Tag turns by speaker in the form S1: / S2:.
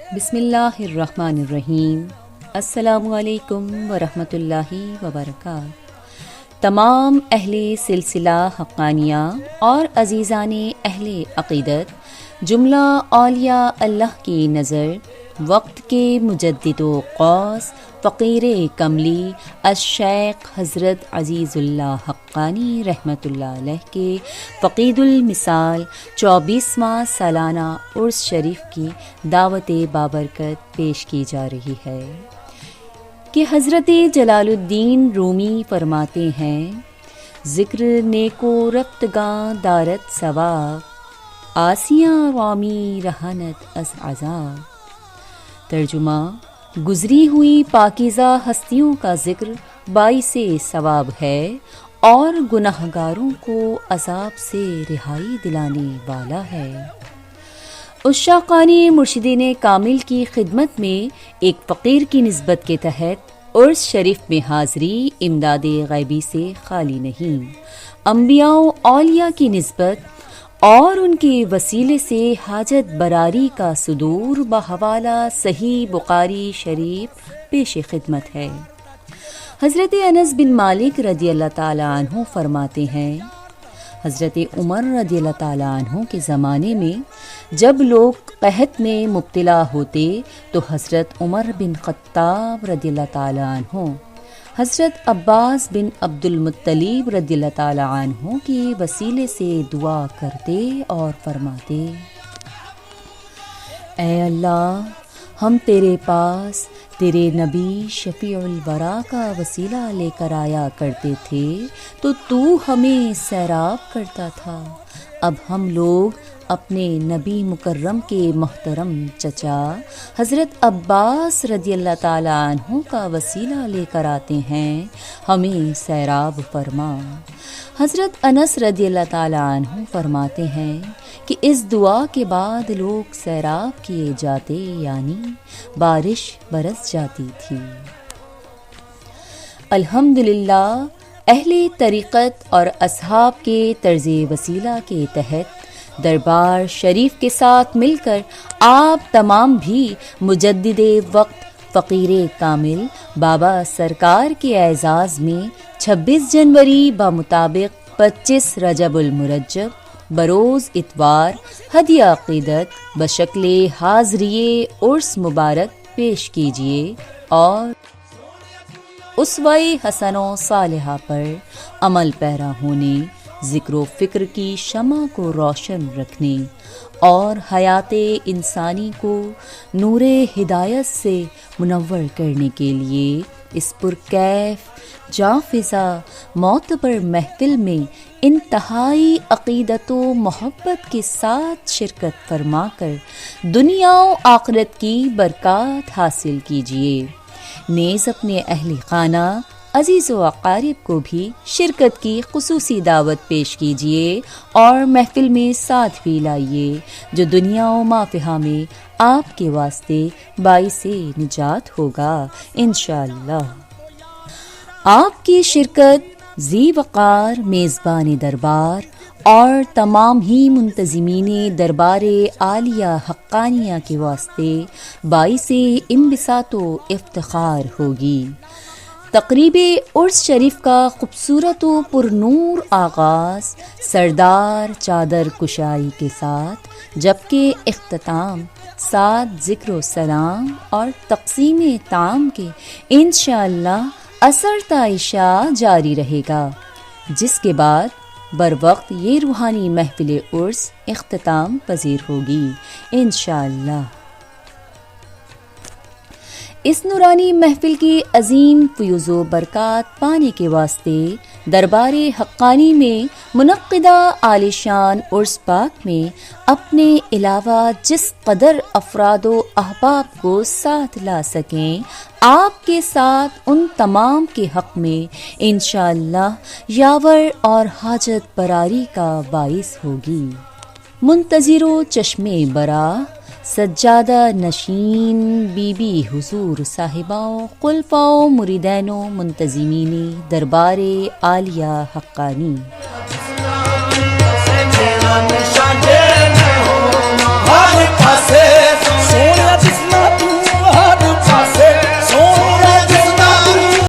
S1: بسم اللہ الرحمن الرحیم۔ السلام علیکم ورحمۃ اللہ وبرکاتہ۔ تمام اہل سلسلہ حقانیہ اور عزیزان اہل عقیدت، جملہ اولیاء اللہ کی نظر، وقت کے مجدد و غوث فقیر کملی الشیخ حضرت عزیز اللہ حقانی رحمۃ اللہ علیہ کے فقید المثال 24واں سالانہ عرس شریف کی دعوت بابرکت پیش کی جا رہی ہے کہ حضرت جلال الدین رومی فرماتے ہیں: ذکر نیکو رفتگاں دارت ثواب، آسیاں رامی رہانت از عذاب۔ ترجمہ: گزری ہوئی پاکیزہ ہستیوں کا ذکر باعث ثواب ہے اور گناہگاروں کو عذاب سے رہائی دلانے والا ہے۔ عشاقان مرشدین کامل کی خدمت میں ایک فقیر کی نسبت کے تحت عرس شریف میں حاضری امداد غیبی سے خالی نہیں۔ انبیاء و اولیاء کی نسبت اور ان کے وسیلے سے حاجت براری کا صدور بحوالہ صحیح بخاری شریف پیش خدمت ہے۔ حضرت انس بن مالک رضی اللہ تعالیٰ عنہ فرماتے ہیں: حضرت عمر رضی اللہ تعالیٰ عنہ کے زمانے میں جب لوگ قحط میں مبتلا ہوتے تو حضرت عمر بن خطاب رضی اللہ تعالیٰ عنہ حضرت عباس بن عبد المطلب رضی اللہ تعالیٰ عنہ کے وسیلے سے دعا کرتے اور فرماتے: اے اللہ، ہم تیرے پاس تیرے نبی شفیع الورا کا وسیلہ لے کر آیا کرتے تھے تو ہمیں سیراب کرتا تھا۔ اب ہم لوگ اپنے نبی مکرم کے محترم چچا حضرت عباس رضی اللہ تعالیٰ عنہ کا وسیلہ لے کر آتے ہیں، ہمیں سیراب فرما۔ حضرت انس رضی اللہ تعالیٰ عنہ فرماتے ہیں کہ اس دعا کے بعد لوگ سیراب کیے جاتے، یعنی بارش برس جاتی تھی۔ الحمدللہ اہل طریقت اور اصحاب کے طرز وسیلہ کے تحت دربار شریف کے ساتھ مل کر آپ تمام بھی مجدد وقت فقیر کامل بابا سرکار کے اعزاز میں 26 جنوری بمطابق 25 رجب المرجب بروز اتوار ہدیہ عقیدت بشکل حاضری عرس مبارک پیش کیجیے اور اسوہ حسن و صالحہ پر عمل پیرا ہونے، ذکر و فکر کی شمع کو روشن رکھنے اور حیات انسانی کو نور ہدایت سے منور کرنے کے لیے اس پرکیف جاں فضا معتبر محفل میں انتہائی عقیدت و محبت کے ساتھ شرکت فرما کر دنیا و آخرت کی برکات حاصل کیجیے۔ نیز اپنے اہل خانہ عزیز و اقارب کو بھی شرکت کی خصوصی دعوت پیش کیجیے اور محفل میں ساتھ بھی لائیے، جو دنیا و مافیہا میں آپ کے واسطے باعث نجات ہوگا انشاءاللہ۔ آپ کی شرکت ذی وقار میزبان دربار اور تمام ہی منتظمین دربار عالیہ حقانیہ کے واسطے باعث انبساط و افتخار ہوگی۔ تقریب عرس شریف کا خوبصورت و پرنور آغاز سردار چادر کشائی کے ساتھ، جبکہ اختتام ساتھ ذکر و سلام اور تقسیم طعام کے انشاءاللہ اثر تا عشاء جاری رہے گا، جس کے بعد بروقت یہ روحانی محفل عرس اختتام پذیر ہوگی انشاءاللہ۔ اس نورانی محفل کی عظیم فیوز و برکات پانے کے واسطے دربار حقانی میں منعقدہ عالیشان عرس پاک میں اپنے علاوہ جس قدر افراد و احباب کو ساتھ لا سکیں، آپ کے ساتھ ان تمام کے حق میں انشاءاللہ یاور اور حاجت براری کا باعث ہوگی۔ منتظر و چشمے برا سجادہ نشین بی بی حضور صاحباؤں خلفاؤں مریدینوں منتظمین دربار عالیہ حقانی،
S2: ہر پاسے